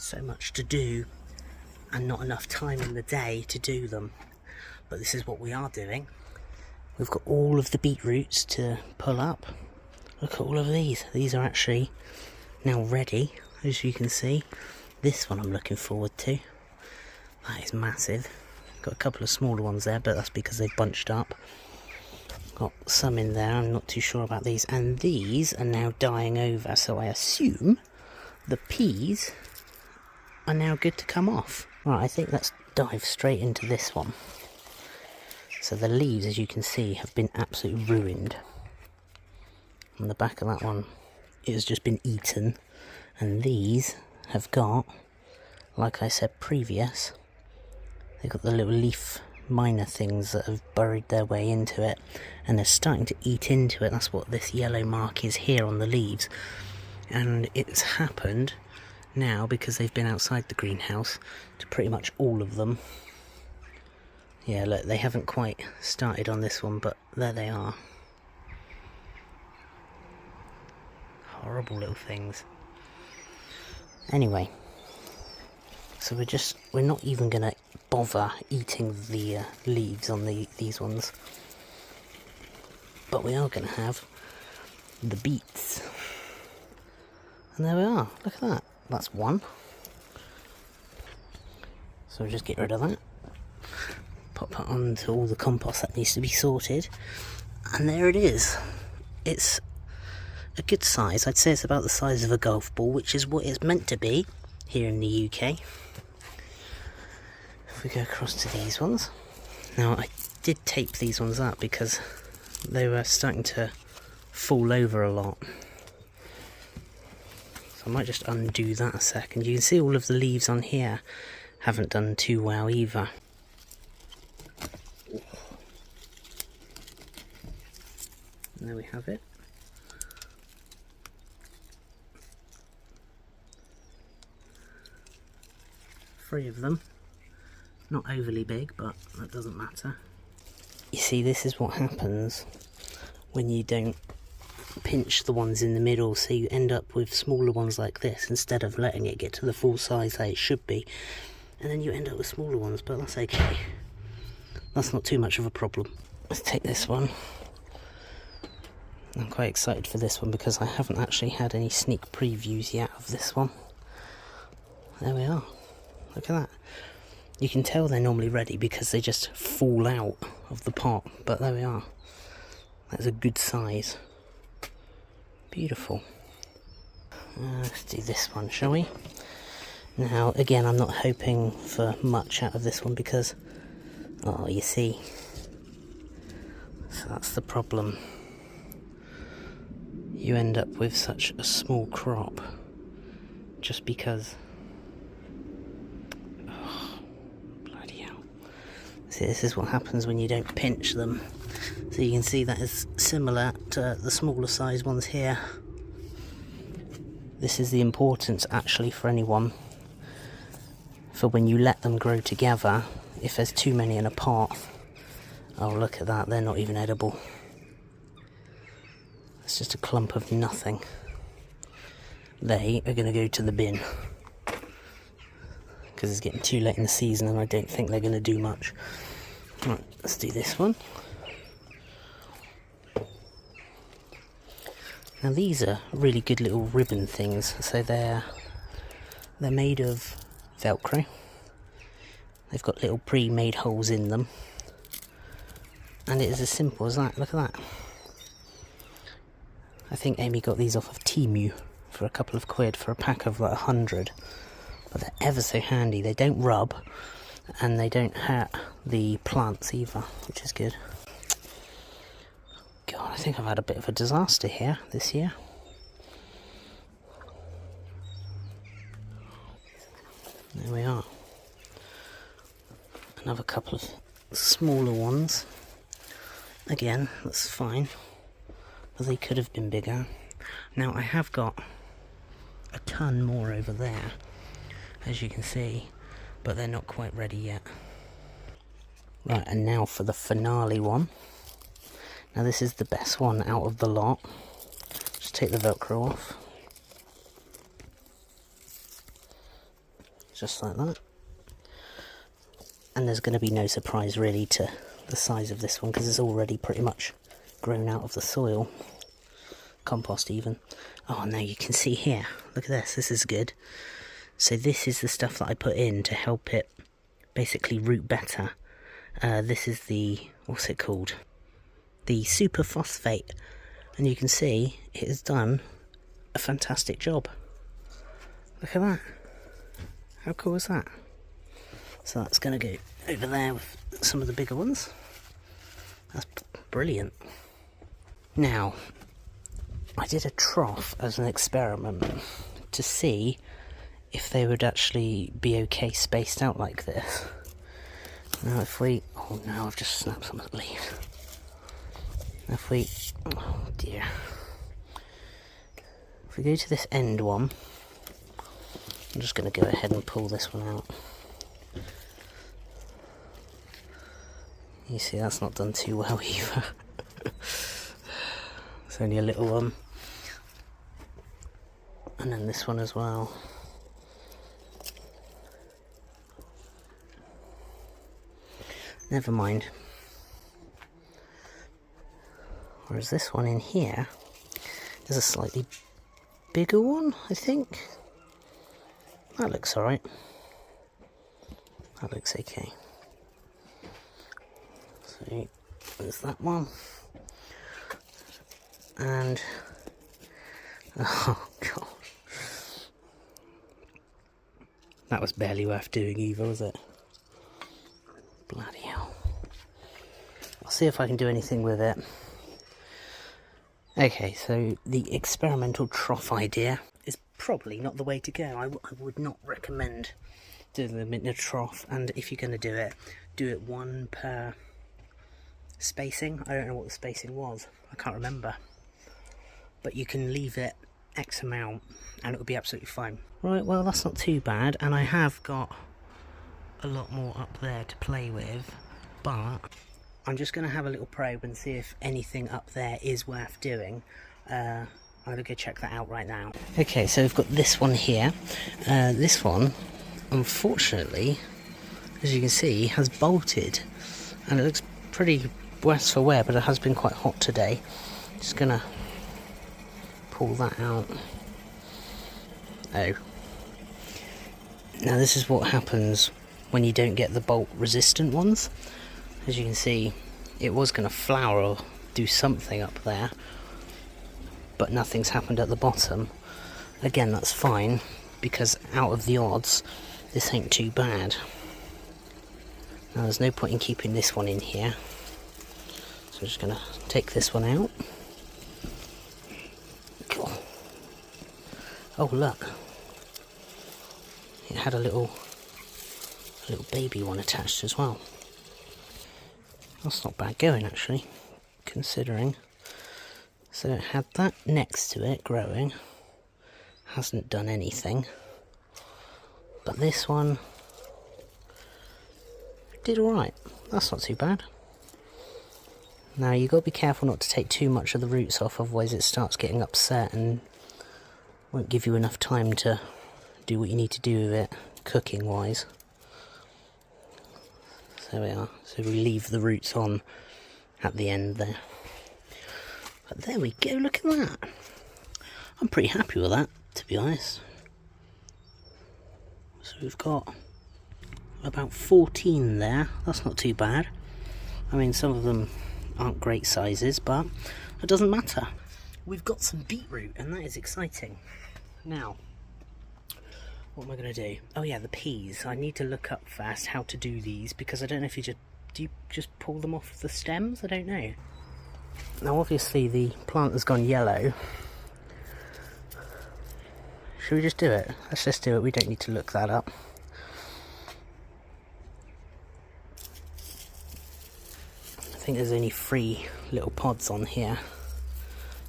So much to do and not enough time in the day to do them. But this is what we are doing. We've got all of the beetroots to pull up. Look at all of these. These are actually now ready, as you can see. This one I'm looking forward to. That is massive. Got a couple of smaller ones there, but that's because they've bunched up. Got some in there, I'm not too sure about these. And these are now dying over, so I assume the peas are now good to come off. Right, I think let's dive straight into this one. So the leaves, as you can see, have been absolutely ruined. On the back of that one, it has just been eaten. And these have got, like I said previous, they've got the little leaf minor things that have burrowed their way into it. And they're starting to eat into it. That's what this yellow mark is here on the leaves. And it's happened now, because they've been outside the greenhouse, to pretty much all of them. Yeah, look, they haven't quite started on this one, but there they are. Horrible little things. Anyway, so we're not even going to bother eating the leaves on these ones. But we are going to have the beets. And there we are, look at that. That's one. So we'll just get rid of that. Pop that onto all the compost that needs to be sorted. And there it is. It's a good size. I'd say it's about the size of a golf ball, which is what it's meant to be here in the UK. If we go across to these ones. Now, I did tape these ones up because they were starting to fall over a lot. So I might just undo that a second. You can see all of the leaves on here haven't done too well either. And there we have it. Three of them. Not overly big, but that doesn't matter. You see, this is what happens when you don't pinch the ones in the middle, so you end up with smaller ones like this instead of letting it get to the full size that it should be. And then you end up with smaller ones, but that's okay. That's not too much of a problem. Let's take this one. I'm quite excited for this one because I haven't actually had any sneak previews yet of this one. There we are. Look at that. You can tell they're normally ready because they just fall out of the pot, but there we are. That's a good size. Beautiful. Let's do this one, shall we? Now, again, I'm not hoping for much out of this one because, oh, you see. So that's the problem. You end up with such a small crop just because, oh, bloody hell. See, this is what happens when you don't pinch them. So you can see that is similar to the smaller size ones here. This is the importance actually for anyone, for when you let them grow together, if there's too many in a pot. Oh, look at that, they're not even edible. It's just a clump of nothing. They are going to go to the bin because it's getting too late in the season and I don't think they're going to do much. Right, let's do this one. Now these are really good little ribbon things. So they're made of Velcro. They've got little pre-made holes in them. And it is as simple as that. Look at that. I think Amy got these off of Temu for a couple of quid for a pack of like 100. But they're ever so handy. They don't rub and they don't hurt the plants either, which is good. God, I think I've had a bit of a disaster here this year. There we are. Another couple of smaller ones. Again, that's fine. But they could have been bigger. Now I have got a ton more over there, as you can see, but they're not quite ready yet. Right, and now for the finale one. Now this is the best one out of the lot. Just take the Velcro off. just like that. And there's going to be no surprise really to the size of this one because it's already pretty much grown out of the soil. Compost even. Oh, now you can see here. Look at this. This is good. So this is the stuff that I put in to help it basically root better. This is the, what's it called? The superphosphate. And you can see it has done a fantastic job. Look at that. How cool is that? So that's going to go over there with some of the bigger ones. That's brilliant. Now, I did a trough as an experiment to see if they would actually be okay spaced out like this. Now if we... Oh no, I've just snapped some of the leaves. If we... Oh dear. If we go to this end one, I'm just going to go ahead and pull this one out. You see, that's not done too well either. It's only a little one. And then this one as well. Never mind. Whereas this one in here is a slightly bigger one, I think. That looks alright. That looks okay. So there's that one. And oh god, that was barely worth doing either, was it? Bloody hell. I'll see if I can do anything with it. Okay, so the experimental trough idea is probably not the way to go. I would not recommend doing them in a trough, and if you're going to do it one per spacing. I don't know what the spacing was, I can't remember. But you can leave it X amount and it will be absolutely fine. Right, well that's not too bad, and I have got a lot more up there to play with, but I'm just going to have a little probe and see if anything up there is worth doing. I'm going to go check that out right now. Okay, so we've got this one here. This one, unfortunately, as you can see, has bolted, and it looks pretty worse for wear, but it has been quite hot today. Just going to pull that out. Oh. Now this is what happens when you don't get the bolt resistant ones. As you can see, it was going to flower or do something up there, but nothing's happened at the bottom. Again, that's fine, because out of the odds, this ain't too bad. Now there's no point in keeping this one in here, so I'm just going to take this one out. Oh look, it had a little baby one attached as well. That's not bad going actually, considering. So it had that next to it growing, hasn't done anything, but this one did alright. That's not too bad. Now you've got to be careful not to take too much of the roots off, otherwise it starts getting upset and won't give you enough time to do what you need to do with it, cooking wise. So there we are. So we leave the roots on at the end there. But there we go, look at that. I'm pretty happy with that, to be honest. So we've got about 14 there. That's not too bad. I mean, some of them aren't great sizes, but it doesn't matter. We've got some beetroot, and that is exciting. Now, what am I going to do? Oh yeah, the peas. I need to look up first how to do these, because I don't know if do you just pull them off the stems? I don't know. Now obviously the plant has gone yellow. Should we just do it? Let's just do it, we don't need to look that up. I think there's only 3 little pods on here,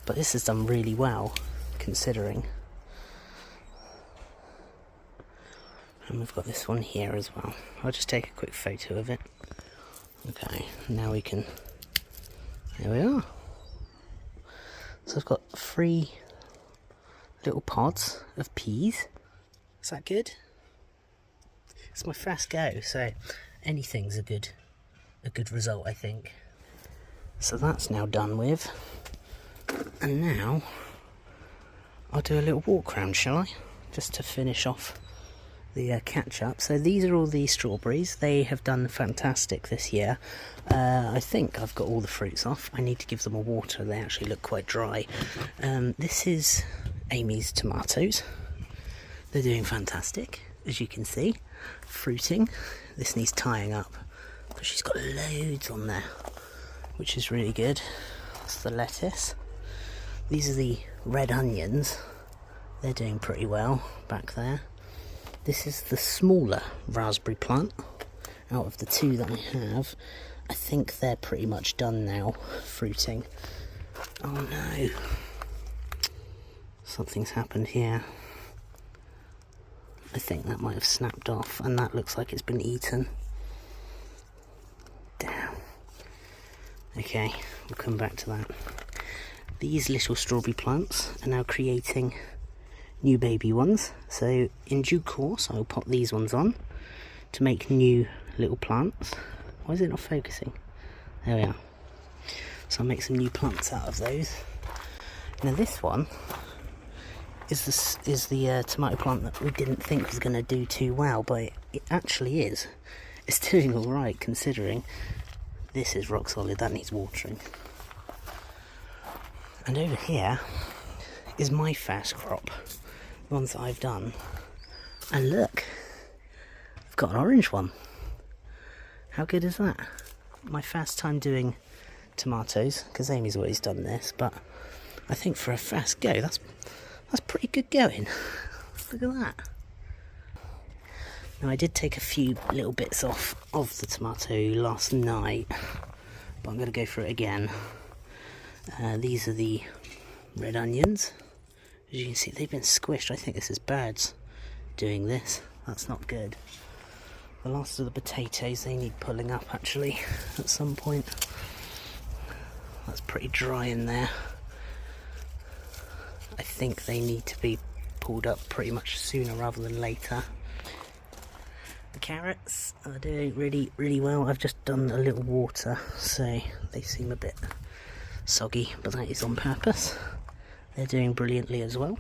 but this has done really well, considering. And we've got this one here as well. I'll just take a quick photo of it. Okay, now we can... There we are. So I've got 3 little pods of peas. Is that good? It's my first go, so anything's a good result, I think. So that's now done with, and now I'll do a little walk round, shall I? Just to finish off the catch up. So these are all the strawberries. They have done fantastic this year. I think I've got all the fruits off. I need to give them a water. They actually look quite dry. This is Amy's tomatoes. They're doing fantastic, as you can see. Fruiting. This needs tying up, but she's got loads on there, which is really good. That's the lettuce. These are the red onions. They're doing pretty well back there. This is the smaller raspberry plant. Out of the two that I have, I think they're pretty much done now, fruiting. Oh no. Something's happened here. I think that might have snapped off, and that looks like it's been eaten. Damn. Okay, we'll come back to that. These little strawberry plants are now creating new baby ones, so in due course I will pop these ones on to make new little plants. Why is it not focusing? There we are. So I'll make some new plants out of those. Now this one is the tomato plant that we didn't think was going to do too well, but it actually is. It's doing alright considering. This is rock solid, that needs watering. And over here is my first crop. Ones that I've done, and look, I've got an orange one. How good is that? My first time doing tomatoes, because Amy's always done this, but I think for a first go, that's pretty good going. Look at that. Now I did take a few little bits off of the tomato last night, but I'm going to go for it again. These are the red onions. As you can see, they've been squished. I think this is birds doing this. That's not good. The last of the potatoes, they need pulling up actually at some point. That's pretty dry in there. I think they need to be pulled up pretty much sooner rather than later. The carrots are doing really well. I've just done a little water, so they seem a bit soggy, but that is on purpose. They're doing brilliantly as well.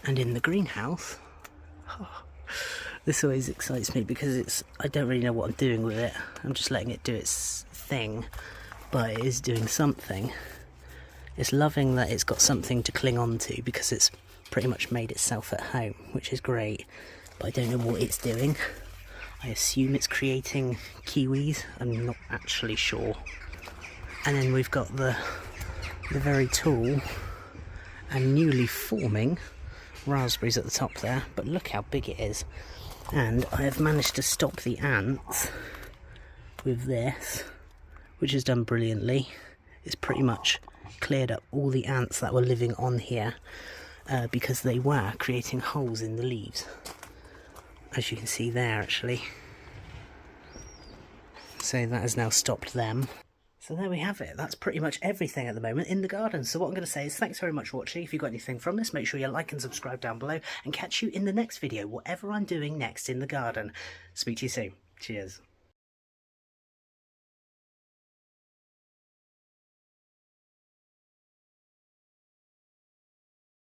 And in the greenhouse, this always excites me because I don't really know what I'm doing with it. I'm just letting it do its thing, but it is doing something. It's loving that it's got something to cling on to because it's pretty much made itself at home, which is great, but I don't know what it's doing. I assume it's creating kiwis. I'm not actually sure. And then we've got the very tall and newly forming raspberries at the top there, but look how big it is. And I have managed to stop the ants with this, which has done brilliantly. It's pretty much cleared up all the ants that were living on here because they were creating holes in the leaves, as you can see there actually. So that has now stopped them. So there we have it. That's pretty much everything at the moment in the garden. So what I'm going to say is thanks very much for watching. If you got anything from this, make sure you like and subscribe down below, and catch you in the next video, whatever I'm doing next in the garden. Speak to you soon. Cheers.